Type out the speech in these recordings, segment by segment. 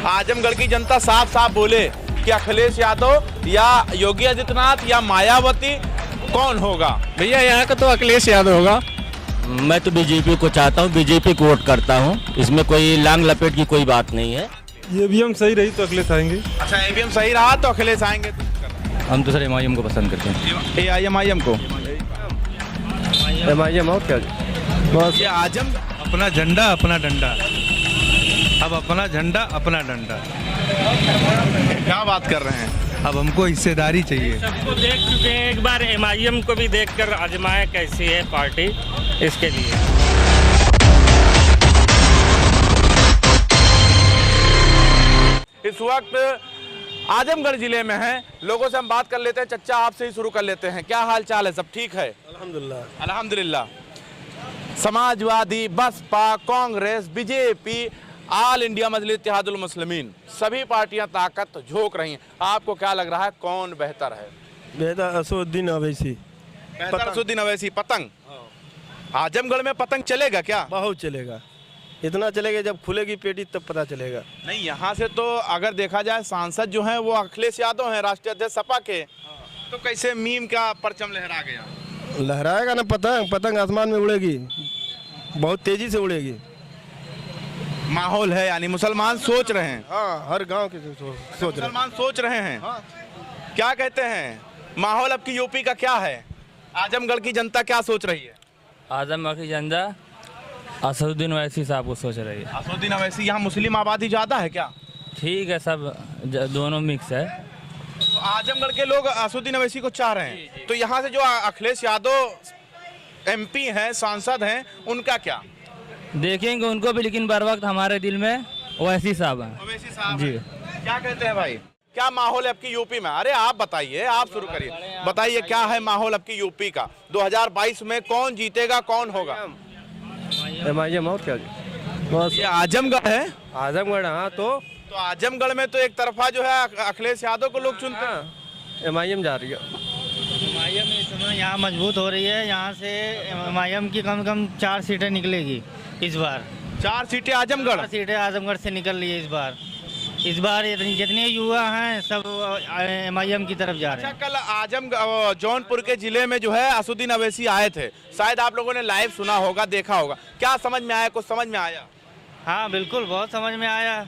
आजमगढ़ की जनता साफ साफ बोले कि अखिलेश यादव या योगी आदित्यनाथ या मायावती कौन होगा? भैया यहाँ का तो अखिलेश यादव होगा। मैं तो बीजेपी को चाहता हूँ, बीजेपी को वोट करता हूँ। इसमें कोई लांग लपेट की कोई बात नहीं है। ईवीएम सही रही तो अखिलेश आएंगे। अच्छा, ईवीएम सही रहा तो अखिलेश आएंगे। हम तो सर एमआईएम को पसंद करते हैं। एआईएम को एमआईएम और क्या बस ये आजम अपना झंडा अपना डंडा, अब अपना झंडा अपना डंडा। क्या बात कर रहे हैं? अब हमको हिस्सेदारी चाहिए। सबको देख चुके हैं, एक बार एमआईएम को भी देखकर आजमाए कैसी है पार्टी, इसके लिए। इस वक्त आजमगढ़ जिले में हैं, लोगों से हम बात कर लेते हैं। चच्चा, आपसे ही शुरू कर लेते हैं। क्या हाल चाल है? सब ठीक है? अल्हम्दुलिल्लाह। अल्हम्दुलिल्लाह। Samajwadi, Baspa, Congress, BJP, All India Majlis Ittehadul Muslimeen, सभी पार्टियां ताकत झोंक रही हैं। आपको क्या लग रहा है, कौन बेहतर है? बेहतर असुद्दीन अवैसी। बेहतर असुद्दीन अवैसी। पतंग आजमगढ़ में पतंग चलेगा क्या? बहुत चलेगा, इतना चलेगा जब खुलेगी पेटी तब पता चलेगा। नहीं, यहाँ से तो अगर देखा जाए सांसद जो हैं वो अखिलेश यादव हैं, राष्ट्रीय अध्यक्ष सपा के, तो कैसे मीम का परचम लहरा गया? लहराएगा ना पतंग, पतंग आसमान में उड़ेगी, बहुत तेजी से उड़ेगी। माहौल है, यानी मुसलमान सोच रहे हैं। हाँ, हर गांव के सोच रहे हैं। मुसलमान सोच रहे हैं। क्या कहते हैं, माहौल अब की यूपी का क्या है? आजमगढ़ की जनता क्या सोच रही है? आजमगढ़ की जनता असदुद्दीन ओवैसी साहब को सोच रही है। असदुद्दीन ओवैसी। यहाँ मुस्लिम आबादी ज़्यादा है क्या? ठीक है, सब दोनों मिक्स है। तो आजमगढ़ के लोग असदुद्दीन ओवैसी को चाह रहे हैं, तो यहाँ से जो अखिलेश यादव एमपी हैं, सांसद हैं, उनका क्या? देखेंगे उनको भी, लेकिन बर वक्त हमारे दिल में ओवैसी साहब हैं। ओवैसी साहब जी। हैं। क्या कहते हैं भाई, क्या माहौल है आपकी यूपी में? अरे आप बताइए, आप शुरू करिए, बताइए क्या है माहौल आपकी यूपी का? 2022 में कौन जीतेगा, कौन होगा? एमआईएम और क्या बस ये आजमगढ़ है। आजमगढ़। हाँ, तो आजमगढ़ में तो एक तरफा जो है अखिलेश यादव को लोग चुनते हैं। एमआईएम जा रही है। एमआईएम इस समय यहाँ मजबूत हो रही है। यहाँ से एमआईएम की कम से कम 4 सीटें निकलेगी इस बार। 4 सीटें आजमगढ़? 4 सीटें आजमगढ़ से निकल रही है इस बार जितने युवा हैं सब एमआईएम की तरफ जा रहे हैं। अच्छा, कल आजमगढ़ जौनपुर के जिले में जो है असदुद्दीन अवैसी आए थे, शायद आप लोगों ने लाइव सुना होगा, देखा होगा। क्या समझ में आया, कुछ समझ में आया? हाँ बिल्कुल, बहुत समझ में आया।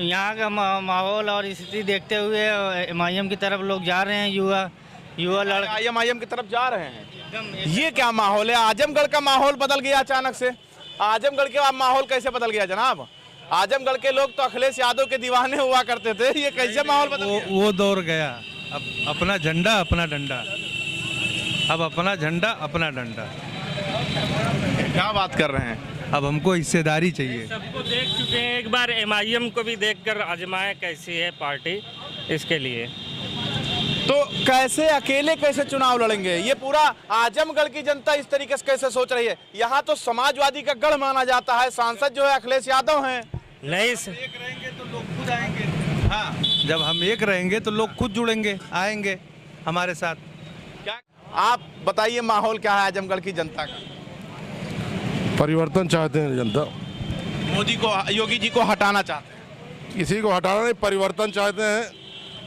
यहाँ का माहौल और स्थिति देखते हुए एमआईएम की तरफ लोग जा रहे हैं। युवा लड़के एमआईएम की तरफ जा रहे हैं। ये क्या माहौल है? आजमगढ़ का माहौल बदल गया अचानक से। आजमगढ़ का माहौल कैसे बदल गया जनाब? आजमगढ़ के लोग तो अखिलेश यादव के दीवाने हुआ करते थे, ये कैसे माहौल बदल गया? वो दौर गया। अब अपना झंडा अपना डंडा, अब अपना झंडा अपना डंडा। क्या बात कर रहे हैं? अब हमको हिस्सेदारी चाहिए। सबको देख चुके हैं, एक बार एमआईएम को भी देखकर आजमाए कैसी है पार्टी, इसके लिए। तो कैसे अकेले कैसे चुनाव लड़ेंगे? ये पूरा आजमगढ़ की जनता इस तरीके से कैसे सोच रही है? यहाँ तो समाजवादी का गढ़ माना जाता है, सांसद जो है अखिलेश यादव हैं। नहीं, एक रहेंगे तो लोग खुद आएंगे। हाँ, जब हम एक रहेंगे तो लोग खुद जुड़ेंगे, आएंगे हमारे साथ। क्या आप बताइए, माहौल क्या है आजमगढ़ की जनता का? परिवर्तन चाहते हैं जनता। मोदी को, योगी जी को हटाना चाहते हैं। किसी को हटाना नहीं, परिवर्तन चाहते हैं।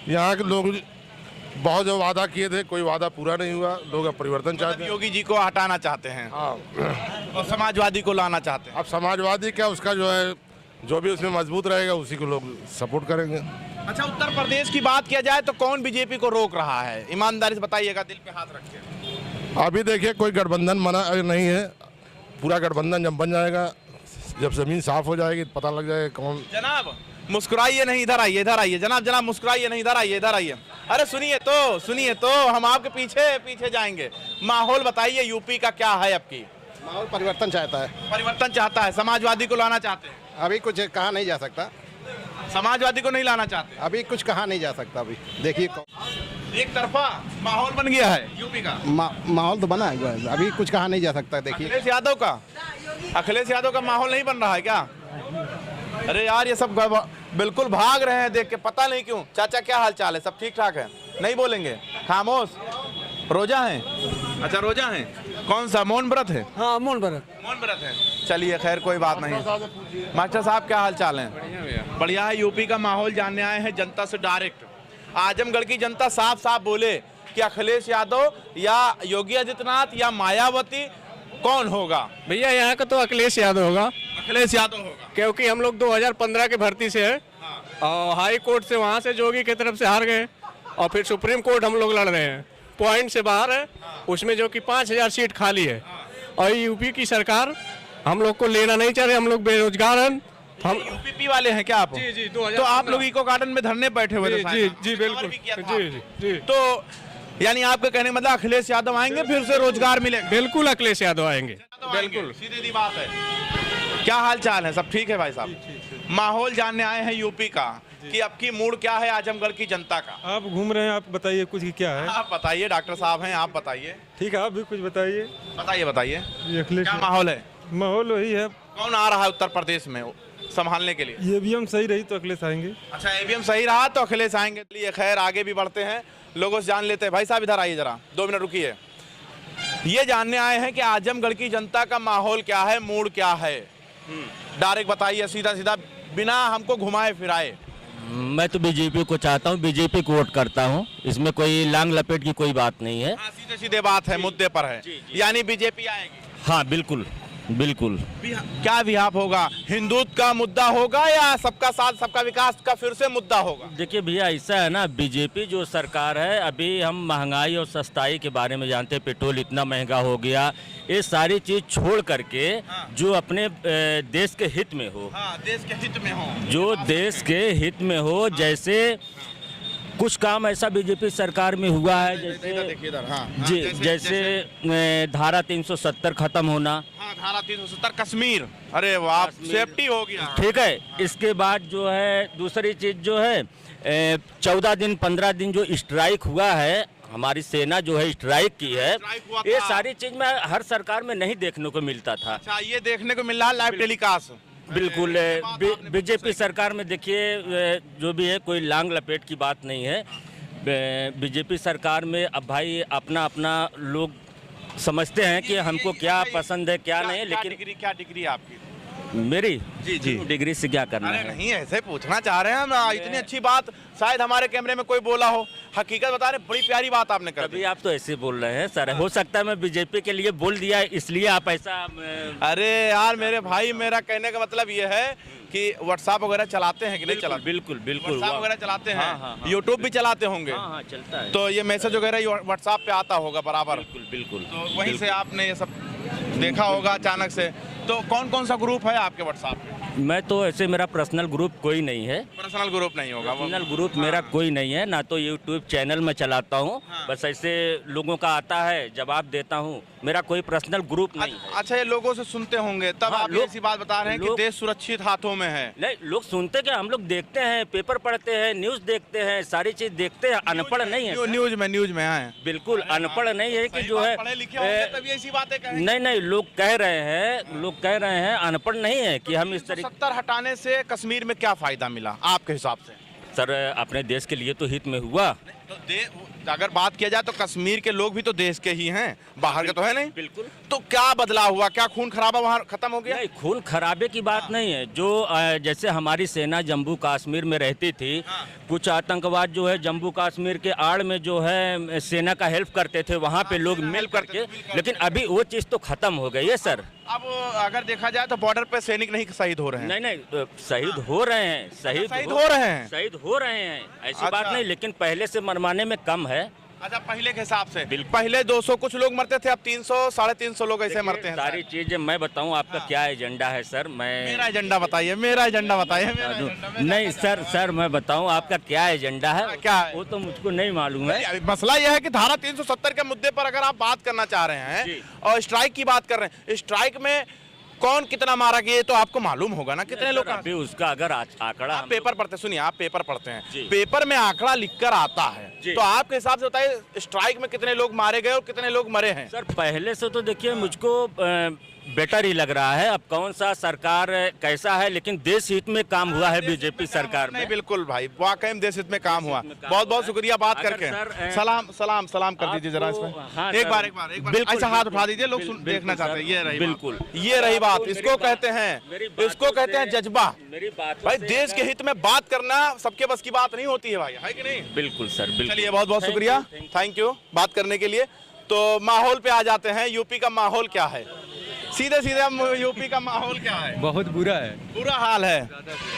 यहाँ के लोग बहुत जो वादा किए थे, कोई वादा पूरा नहीं हुआ, लोग अब परिवर्तन चाहते हैं। योगी जी को हटाना चाहते हैं। हाँ, और समाजवादी को लाना चाहते हैं। अब समाजवादी क्या, उसका जो है जो भी उसमें मजबूत रहेगा उसी को लोग सपोर्ट करेंगे। अच्छा, उत्तर प्रदेश की बात किया जाए तो कौन बीजेपी को रोक रहा है? ईमानदारी से बताइएगा, दिल पे हाथ रख के। अभी देखिए, कोई गठबंधन मना नहीं है। पूरा गठबंधन जब बन जाएगा, जब जमीन साफ हो जाएगी पता लग जाएगा कौन। जनाब मुस्कुराइए नहीं, इधर आइए, इधर आइए जनाब, जनाब मुस्कुराइए नहीं, इधर आइए, इधर आइए। अरे सुनिए तो हम आपके पीछे पीछे जाएंगे। माहौल बताइए यूपी का क्या है आपकी? माहौल परिवर्तन चाहता है। परिवर्तन चाहता है, समाजवादी को लाना चाहते हैं। अभी कुछ कहा नहीं जा सकता। समाजवादी को नहीं लाना चाहते, अभी कुछ कहा नहीं जा सकता। अभी देखिए, एक तरफा माहौल बन गया है यूपी का। माहौल तो बना हुआ है, अभी कुछ कहा नहीं जा सकता। देखिए अखिलेश यादव का माहौल नहीं बन रहा है क्या? अरे यार, ये सब बिल्कुल भाग रहे हैं देख के, पता नहीं क्यों। चाचा क्या हाल चाल है? सब ठीक ठाक है? नहीं बोलेंगे, खामोश। रोजा है? अच्छा, रोजा है। कौन सा, मौन व्रत है? हाँ, मौन व्रत। मौन व्रत है। चलिए खैर, कोई बात नहीं। मास्टर साहब क्या हाल चाल है? बढ़िया है। यूपी का माहौल जानने आए हैं जनता से डायरेक्ट। आजमगढ़ की जनता साफ साफ बोले कि अखिलेश यादव या योगी आदित्यनाथ या मायावती कौन होगा? भैया यहाँ का तो अखिलेश यादव होगा, अखिलेश यादव होगा। क्योंकि हम लोग 2015 के भर्ती से है और हाई कोर्ट से वहाँ से जोगी की तरफ से हार गए और फिर सुप्रीम कोर्ट हम लोग लड़ रहे हैं, पॉइंट से बाहर है, उसमें जो कि 5000 सीट खाली है और यूपी की सरकार हम लोग को लेना नहीं चाह रहे, हम लोग बेरोजगार हैं। हम यूपी वाले हैं क्या आप? जी जी तो आप लोग इको गार्डन में धरने बैठे हुए थे जी शायद। जी बिल्कुल भी किया था जी जी जी तो यानी आपके कहने का मतलब अखिलेश यादव आएंगे फिर से रोजगार मिलेगा? बिल्कुल अखिलेश यादव आएंगे। बिल्कुल सीधी सी बात है। क्या हाल चाल है? सब ठीक है भाई साहब? माहौल जानने आए हैं यूपी का कि अब की मूड क्या है आजमगढ़ की जनता का? आप घूम रहे हैं, आप बताइए कुछ कि क्या है। आप बताइए, डॉक्टर साहब हैं, आप बताइए। ठीक है, आप भी कुछ बताइए। बताइए ये अखिलेश क्या माहौल है? माहौल वही है। कौन आ रहा है उत्तर प्रदेश में संभालने के लिए? ईवीएम सही रही तो अखिलेश आएंगे। अच्छा, ईवीएम सही रहा तो अखिलेश आएंगे। चलिए खैर आगे भी बढ़ते हैं, लोगों से जान लेते हैं। भाई साहब इधर आइए जरा, 2 मिनट रुकिए। ये जानने आए हैं कि आजमगढ़ की जनता का माहौल क्या है, मूड क्या है? डायरेक्ट बताइए, सीधा सीधा, बिना हमको घुमाए फिराए। मैं तो बीजेपी को चाहता हूँ, बीजेपी को वोट करता हूँ, इसमें कोई लांग लपेट की कोई बात नहीं है। हाँ, सीधे सीधे बात है, मुद्दे पर है। यानी बीजेपी आएगी? हाँ बिल्कुल बिल्कुल। क्या विहाप होगा? हिंदुत्व का मुद्दा होगा या सबका साथ सबका विकास का फिर से मुद्दा होगा? देखिए भैया, ऐसा है ना, बीजेपी जो सरकार है, अभी हम महंगाई और सस्ताई के बारे में जानते हैं, पेट्रोल इतना महंगा हो गया, ये सारी चीज छोड़ करके जो अपने देश के हित में हो, देश के हित में हो, जो देश के हित में हो, जैसे कुछ काम ऐसा बीजेपी सरकार में हुआ है, जैसे जैसे धारा 370 खत्म होना। हाँ, धारा 370 कश्मीर, अरे वाह, सेफ्टी हो गया। ठीक है, इसके बाद जो है दूसरी चीज जो है 14 दिन 15 दिन जो स्ट्राइक हुआ है, हमारी सेना जो है स्ट्राइक की है, ये सारी चीज में हर सरकार में नहीं देखने को मिलता था। अच्छा, ये देखने को मिल रहा है लाइव टेलीकास्ट। बिल्कुल, बीजेपी सरकार में देखिए जो भी है, कोई लांग लपेट की बात नहीं है। बीजेपी सरकार में अब भाई अपना अपना लोग समझते हैं कि हमको क्या पसंद है क्या नहीं, लेकिन क्या डिग्री है आपकी? मेरी जी डिग्री से क्या करना है? नहीं, ऐसे पूछना चाह रहे हैं हम। इतनी अच्छी बात शायद हमारे कैमरे में कोई बोला हो, हकीकत बता रहे, बड़ी प्यारी बात आपने कर दी। अभी आप तो ऐसे बोल रहे हैं सर, हो सकता है मैं बीजेपी के लिए बोल दिया इसलिए आप ऐसा। अरे यार मेरे भाई, मेरा कहने का मतलब ये है कि व्हाट्सएप वगैरह चलाते हैं कि नहीं चलाते? बिल्कुल बिल्कुल, व्हाट्सएप वगैरह चलाते हैं। हाँ, यूट्यूब भी चलाते होंगे। हाँ, चलता है। तो ये मैसेज वगैरह व्हाट्सएप पे आता होगा बराबर? बिल्कुल बिल्कुल। तो वहीं से आपने ये सब देखा होगा अचानक से। तो कौन कौन सा ग्रुप है आपके व्हाट्सएप पे? मैं तो ऐसे, मेरा पर्सनल ग्रुप कोई नहीं है। पर्सनल ग्रुप नहीं होगा? पर्सनल ग्रुप मेरा कोई नहीं है, ना तो यूट्यूब चैनल में चलाता हूँ। बस ऐसे लोगों का आता है, जवाब देता हूँ, मेरा कोई पर्सनल ग्रुप नहीं है। अच्छा, ये लोगों से सुनते होंगे तब आप ऐसी बात बता रहे हैं कि देश सुरक्षित हाथों में है? नहीं, लोग सुनते क्या, हम लोग देखते हैं, पेपर पढ़ते हैं, न्यूज़ देखते हैं, सारी चीज देखते हैं। अनपढ़ नहीं है। न्यूज में आए? बिल्कुल अनपढ़ नहीं है कि जो है पढ़े लिखे होंगे तभी ऐसी बातें कहेंगे। नहीं, लोग कह रहे हैं अनपढ़ नहीं है कि हम इस तरीके। 70 हटाने से कश्मीर में क्या फायदा मिला आपके हिसाब से? सर, अपने देश के लिए तो हित में हुआ। तो अगर बात किया जाए तो कश्मीर के लोग भी तो देश के ही हैं, बाहर के तो है नहीं। बिल्कुल। तो क्या बदलाव हुआ? क्या खून खराबा वहाँ खत्म हो गया? नहीं, खून खराबे की बात नहीं है। जो जैसे हमारी सेना जम्मू कश्मीर में रहती थी, कुछ आतंकवाद जो है जम्मू कश्मीर के आड़ में जो है सेना का हेल्प करते थे, वहाँ पे लोग मिल करके, लेकिन अभी वो चीज़ तो खत्म हो गई है सर। अब अगर देखा जाए तो बॉर्डर पे सैनिक नहीं शहीद हो रहे हैं? नहीं, शहीद हो रहे हैं, शहीद हो रहे हैं, ऐसी बात नहीं, लेकिन पहले से मरवाने में कम है। अच्छा, पहले के हिसाब से? पहले 200 कुछ लोग मरते थे, अब 300 350 लोग ऐसे मरते हैं। सारी चीजें मैं बताऊं, आपका क्या एजेंडा है सर? मेरा एजेंडा बताइए। नहीं सर, मैं बताऊं आपका क्या एजेंडा है? क्या है? वो तो मुझको नहीं मालूम है। मसला यह है कि धारा 370 के मुद्दे पर अगर आप बात करना चाह रहे हैं और स्ट्राइक की बात कर रहे हैं, स्ट्राइक में कौन कितना मारा गया ये तो आपको मालूम होगा ना, कितने लोग? अभी उसका अगर आंकड़ा, आप पेपर पढ़ते, सुनिए, आप पेपर पढ़ते हैं, पेपर में आंकड़ा लिखकर आता है, तो आपके हिसाब से बताइए स्ट्राइक में कितने लोग मारे गए और कितने लोग मरे हैं? सर, पहले से तो देखिए मुझको बेटर ही लग रहा है। अब कौन सा सरकार कैसा है, लेकिन देश हित में काम हुआ है बीजेपी सरकार में। नहीं बिल्कुल भाई, वाकई में देश हित में काम हुआ। बहुत बहुत शुक्रिया बात अगर करके। सर, सलाम कर दीजिए जरा इसमें। हाँ, एक सर, बार बिल्कुल, ऐसा हाथ उठा दीजिए, लोग बिल्कुल, देखना चाहते हैं। ये रही बिल्कुल, ये रही बात, इसको कहते हैं, इसको कहते हैं जज्बा। मेरी बात भाई देश के हित में बात करना सबके बस की बात नहीं होती है भाई, है कि नहीं? बिल्कुल सर, बिल्कुल। चलिए बहुत बहुत शुक्रिया, थैंक यू बात करने के लिए। तो माहौल पे आ जाते हैं, यूपी का माहौल क्या है? सीधे सीधे हम यूपी का माहौल क्या है? बहुत बुरा है। बुरा हाल है।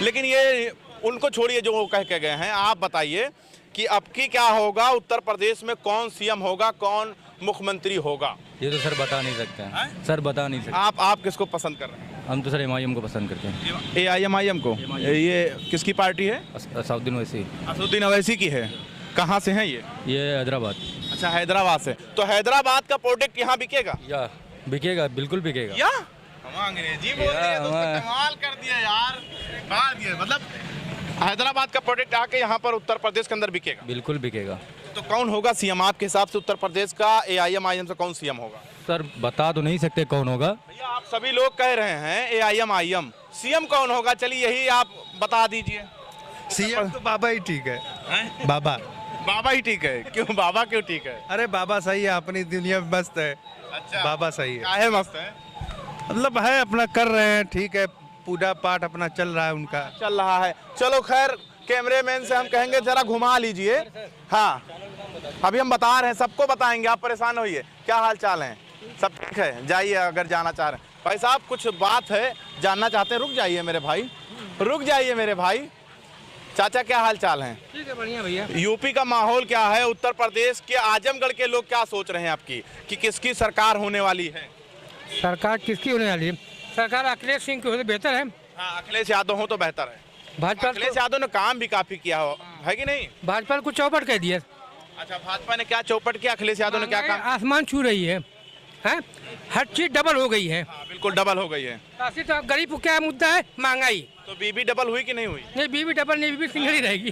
लेकिन ये उनको छोड़िए जो वो कह के गए हैं, आप बताइए कि अब की क्या होगा, उत्तर प्रदेश में कौन सीएम होगा, कौन मुख्यमंत्री होगा? ये तो सर बता नहीं सकते हैं। सर बता नहीं सकते। आप किसको पसंद कर रहे हैं? हम तो सर एमआईएम को पसंद करते हैं। AIM को? ये किसकी पार्टी है? असदुद्दीन ओवैसी। असदुद्दीन ओवैसी की है। कहाँ से हैं ये? हैदराबाद। अच्छा हैदराबाद से। तो हैदराबाद का प्रोडक्ट यहाँ बिकेगा? या बिकेगा, बिल्कुल बिकेगा। या हम अंग्रेजी बोल रहे हैं, तो कमाल कर दिया यार, कमाल दिया। मतलब हैदराबाद का प्रोडक्ट आके यहाँ पर उत्तर प्रदेश के अंदर बिकेगा? बिल्कुल बिकेगा। तो कौन होगा सीएम आपके हिसाब से उत्तर प्रदेश का? AIM से कौन सीएम होगा? सर बता तो नहीं सकते कौन होगा। भैया आप सभी लोग कह रहे हैं AIM, सीएम कौन होगा? चलिए यही आप बता दीजिए। सीएम तो बाबा ही ठीक है। बाबा ही ठीक है? क्यों बाबा क्यों ठीक है? अरे बाबा सही है, अपनी दुनिया में मस्त है। अच्छा बाबा सही है। क्या है मस्त है? मतलब है, अपना कर रहे हैं, ठीक है, पूजा पाठ अपना चल रहा है उनका। चल रहा है। चलो खैर, कैमरेमैन से हम कहेंगे जरा घुमा लीजिए। हाँ अभी हम बता रहे हैं, सबको बताएंगे, आप परेशान होइए। क्या हाल चाल है? सब ठीक है? जाइए अगर जाना चाह रहे हैं। भाई साहब कुछ बात है, जानना चाहते हैं? रुक जाइए मेरे भाई, रुक जाइए मेरे भाई। चाचा क्या हाल चाल है? ठीक है, बढ़िया भैया। यूपी का माहौल क्या है? उत्तर प्रदेश के आजमगढ़ के लोग क्या सोच रहे हैं आपकी कि किसकी सरकार होने वाली है? सरकार किसकी होने वाली है? सरकार अखिलेश सिंह की हो तो बेहतर है। हाँ अखिलेश यादव हो तो बेहतर है। भाजपा अखिलेश यादव ने काम भी काफी किया है कि नहीं? भाजपा को चौपट कह दिया। अच्छा भाजपा ने क्या चौपट किया? अखिलेश यादव ने क्या काम? आसमान छू रही है, हैं? हर चीज डबल हो गई है। हाँ, बिल्कुल डबल हो गई है। तो गरीब को क्या मुद्दा है? महंगाई। तो बीबी डबल हुई कि नहीं हुई? नहीं, बीबी डबल नहीं, बीबी सिंगल ही रहेगी।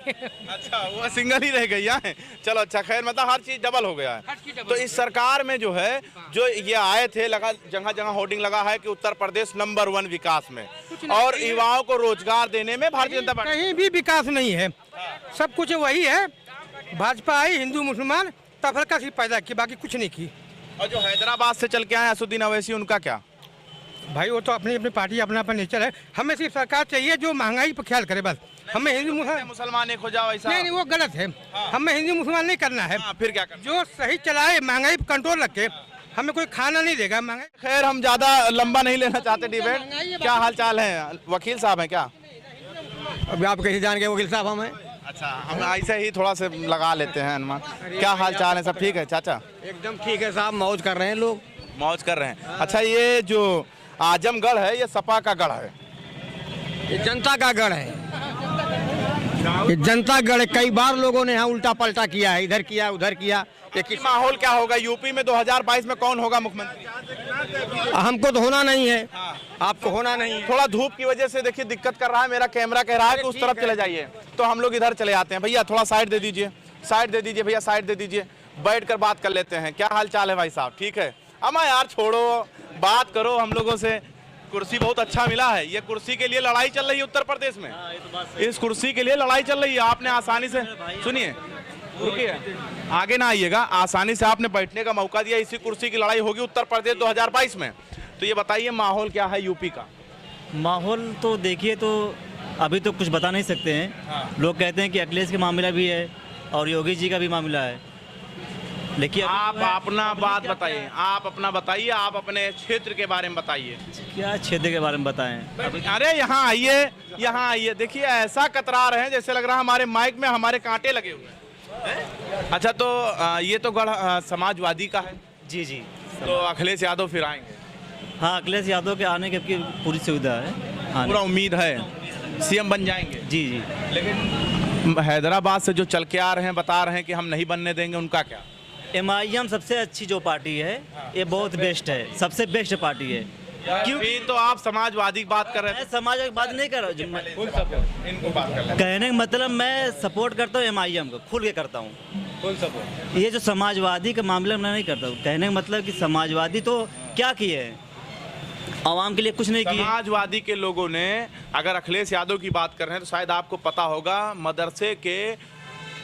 अच्छा वो सिंगल ही रह गई है। चलो अच्छा खैर, मतलब हर चीज डबल हो गया है। तो इस सरकार में जो है, जो ये आए थे, लगा जगह जगह होर्डिंग लगा है कि उत्तर प्रदेश नंबर 1 विकास में और युवाओं को रोजगार देने में भारतीय जनता पार्टी। कहीं भी विकास नहीं है, सब कुछ वही है। भाजपा आई, हिंदू मुसलमान तफरका सिर्फ पैदा की, बाकी कुछ नहीं की। और जो हैदराबाद से चल के आए असदुद्दीन ओवैसी, उनका क्या? भाई वो तो अपनी अपनी पार्टी, अपना अपना नेचर है। हमें सिर्फ सरकार चाहिए जो महंगाई पर ख्याल करे बस। हमें हिंदू मुसलमान एक हो जाओ ऐसा? नहीं, वो गलत है। हमें हिंदू मुसलमान नहीं करना है। फिर क्या करना? जो सही चलाए, महंगाई पर कंट्रोल रखे, हमें कोई खाना नहीं देगा महंगाई। खैर हम ज्यादा लंबा नहीं लेना चाहते डिबेट। क्या हाल चाल है? वकील साहब हैं क्या? अभी आप कैसे जान गए वकील साहब हम हैं? अच्छा हम ऐसे ही थोड़ा से लगा लेते हैं अनुमान। क्या हाल चाल है? सब ठीक है चाचा? एकदम ठीक है साहब, मौज कर रहे हैं लोग। मौज कर रहे हैं। अच्छा ये जो आजमगढ़ है, ये सपा का गढ़ है? ये जनता का गढ़ है, ये जनता गढ़ है। कई बार लोगों ने यहाँ उल्टा पलटा किया है, इधर किया उधर किया। ये माहौल क्या होगा यूपी में 2022 में? कौन होगा मुख्यमंत्री? हमको तो होना नहीं है, आपको होना नहीं है। थोड़ा धूप की वजह से देखिए दिक्कत कर रहा है, मेरा कैमरा कह रहा है कि उस तरफ चले जाइए, तो हम लोग इधर चले आते हैं। भैया थोड़ा साइड दे दीजिए, साइड दे दीजिए भैया, साइड दे दीजिए, बैठ कर बात कर लेते हैं। क्या हाल चाल है भाई साहब? ठीक है? अमा यार छोड़ो, बात करो हम लोगों से। कुर्सी बहुत अच्छा मिला है। ये कुर्सी के लिए लड़ाई चल रही है उत्तर प्रदेश में। इस कुर्सी के लिए लड़ाई चल रही है। आपने आसानी से, सुनिए रुकिए, आगे ना आइएगा, आसानी से आपने बैठने का मौका दिया। इसी कुर्सी की लड़ाई होगी उत्तर प्रदेश 2022 में। तो ये बताइए माहौल क्या है यूपी का? माहौल तो देखिए, तो अभी तो कुछ बता नहीं सकते हैं। लोग कहते हैं कि अखिलेश का मामला भी है और योगी जी का भी मामला है, लेकिन आप अपना बात बताइए, आप अपना बताइए, आप अपने क्षेत्र के बारे में बताइए। क्या क्षेत्र के बारे में बताएं? अरे यहाँ आइए, यहाँ आइए, देखिए ऐसा कतरा रहे हैं जैसे लग रहा है हमारे माइक में हमारे कांटे लगे हुए हैं। अच्छा तो ये तो गढ़ समाजवादी का है? जी जी। तो अखिलेश यादव फिर आएंगे? हाँ, अखिलेश यादव के आने की पूरी सुविधा है, पूरा उम्मीद है सीएम बन जाएंगे? जी जी। लेकिन हैदराबाद से जो चल के आ रहे हैं, बता रहे हैं कि हम नहीं बनने देंगे, उनका क्या? एमआईएम सबसे अच्छी जो पार्टी है, ये बहुत बेस्ट है, सबसे बेस्ट पार्टी है। क्योंकि तो आप समाजवादी की बात कर रहे हैं। समाजवादी की बात नहीं कर रहा हूँ, इनको बात कर रहे हैं। कहने का मतलब मैं सपोर्ट करता हूँ एमआईएम को, खुल के करता हूँ। Full support. ये जो समाजवादी का मामला मैं नहीं करता हूँ। कहने का मतलब कि समाजवादी तो क्या किए हैं, आवाम के लिए कुछ नहीं किया। समाजवादी के लोगों ने, अगर अखिलेश यादव की बात कर रहे हैं तो शायद आपको पता होगा, मदरसे के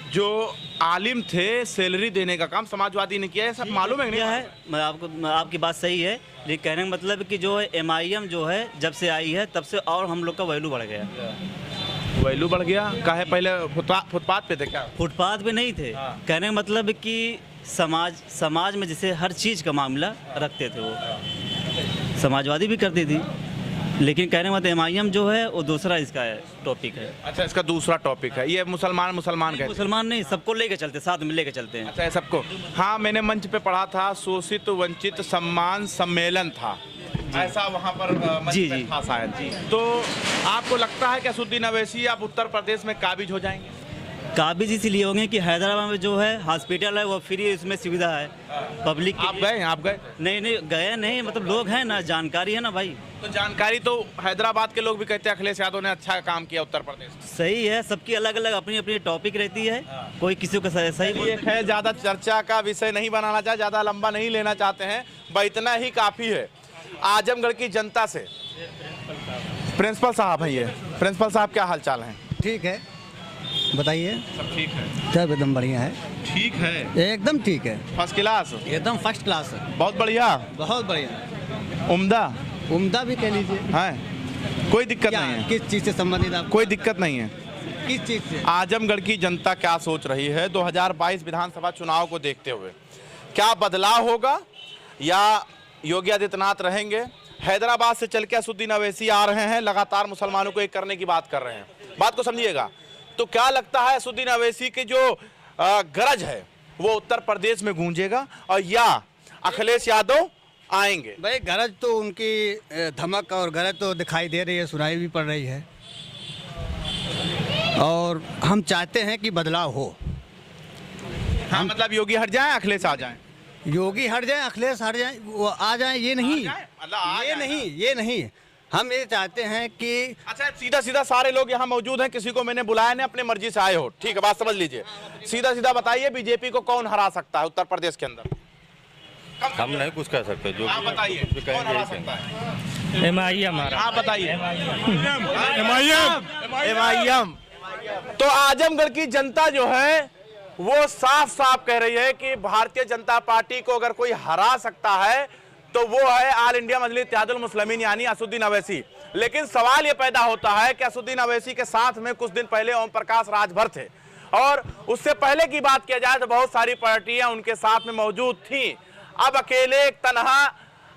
जो आलिम थे सैलरी देने का काम समाजवादी ने किया है, सब मालूम है? क्या है, मैं आपकी बात सही है, लेकिन कहने का मतलब कि जो है MIM जो है जब से आई है तब से और हम लोग का वैल्यू बढ़ गया। वैल्यू बढ़ गया? काहे पहले फुटपाथ पे थे क्या? फुटपाथ पे नहीं थे। कहने का मतलब कि समाज में जैसे हर चीज़ का मामला रखते थे, वो समाजवादी भी करती थी, लेकिन कहने का मतलब MIM जो है वो दूसरा इसका है टॉपिक है। अच्छा, इसका दूसरा टॉपिक है, ये मुसलमान कहते? मुसलमान नहीं, सबको लेके चलते, साथ में लेके चलते हैं। अच्छा, सबको। हाँ, मैंने मंच पे पढ़ा था, शोषित वंचित सम्मान सम्मेलन था, ऐसा वहाँ पर जी था शायद। तो आपको लगता है कि असदुद्दीन अवैसी आप उत्तर प्रदेश में काबिज हो जाएंगे? काबिज इसलिए होंगे कि हैदराबाद में जो है हॉस्पिटल है वो फ्री, उसमें सुविधा है पब्लिक। आप गए? आप गए? नहीं गए नहीं, मतलब लोग हैं ना, जानकारी है ना भाई। तो जानकारी तो हैदराबाद के लोग भी कहते हैं अखिलेश यादव ने अच्छा काम किया उत्तर प्रदेश में। सही है, सबकी अलग अलग अपनी अपनी टॉपिक रहती है, कोई किसी को सही है। ज़्यादा चर्चा का विषय नहीं बनाना चाहते, ज़्यादा लंबा नहीं लेना चाहते हैं, बस इतना ही काफ़ी है। आजमगढ़ की जनता से प्रिंसिपल साहब हैं, ये प्रिंसिपल साहब क्या हाल चाल है? ठीक है, बताइए। सब ठीक है? सब एकदम बढ़िया है। ठीक है, एकदम ठीक है, फर्स्ट क्लास, एकदम फर्स्ट क्लास है। बहुत बढ़िया, बहुत बढ़िया, उम्दा भी कह लीजिए। है, कोई दिक्कत नहीं है। किस चीज़ से संबंधित आप? कोई दिक्कत नहीं है। किस चीज़ से? आजमगढ़ की जनता क्या सोच रही है 2022 विधानसभा चुनाव को देखते हुए? क्या बदलाव होगा या योगी आदित्यनाथ रहेंगे? हैदराबाद से चल के असदुद्दीन अवैसी आ रहे हैं, लगातार मुसलमानों को एक करने की बात कर रहे हैं। बात को समझिएगा। तो क्या लगता है असदुद्दीन अवैसी की जो गरज है वो उत्तर प्रदेश में गूंजेगा और या अखिलेश यादव आएंगे? भाई गरज तो उनकी धमक और गरज तो दिखाई दे रही है, सुनाई भी पड़ रही है, और हम चाहते हैं कि बदलाव हो। हाँ, मतलब योगी हट जाए, अखिलेश आ जाए? योगी हट जाए, अखिलेश हट जाए, वो आ जाए, ये नहीं, ये नहीं। हम ये चाहते हैं कि अच्छा, सीधा सीधा सारे लोग यहाँ मौजूद हैं, किसी को मैंने बुलाया नहीं, अपने मर्जी से आए हो, ठीक है, बात समझ लीजिए। सीधा सीधा बताइए, बीजेपी को कौन हरा सकता है उत्तर प्रदेश के अंदर? हम नहीं कुछ कह सकते, जो आप बताइए कौन हरा सकता है? MIM। आप बताइए। MIM। तो आजमगढ़ की जनता जो है वो साफ साफ कह रही है कि भारतीय जनता पार्टी को अगर कोई हरा सकता है तो वो है आल इंडिया मजलिस इत्तेहादुल मुस्लिमीन यानी असदुद्दीन अवैसी। लेकिन सवाल ये पैदा होता है कि असदुद्दीन अवैसी के साथ में कुछ दिन पहले ओम प्रकाश राजभर थे, और उससे पहले की बात किया जाए तो बहुत सारी पार्टियां उनके साथ में मौजूद थी। अब अकेले एक तनहा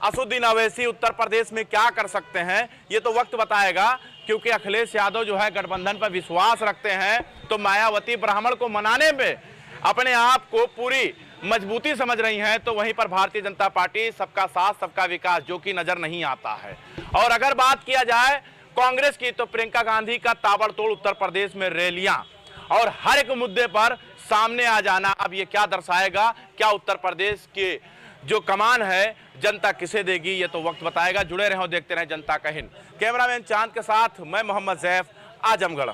असदुद्दीन अवैसी उत्तर प्रदेश में क्या कर सकते हैं ये तो वक्त बताएगा, क्योंकि अखिलेश यादव जो है गठबंधन पर विश्वास रखते हैं, तो मायावती ब्राह्मण को मनाने में अपने आप को पूरी मजबूती समझ रही हैं, तो वहीं पर भारतीय जनता पार्टी सबका साथ सबका विकास जो कि नजर नहीं आता है। और अगर बात किया जाए कांग्रेस की तो प्रियंका गांधी का ताबड़तोड़ उत्तर प्रदेश में रैलियां और हर एक मुद्दे पर सामने आ जाना, अब ये क्या दर्शाएगा? क्या उत्तर प्रदेश के जो कमान है जनता किसे देगी, ये तो वक्त बताएगा। जुड़े रहें, देखते रहें जनता का हिंद। कैमरामैन चांद के साथ मैं मोहम्मद जैफ, आजमगढ़।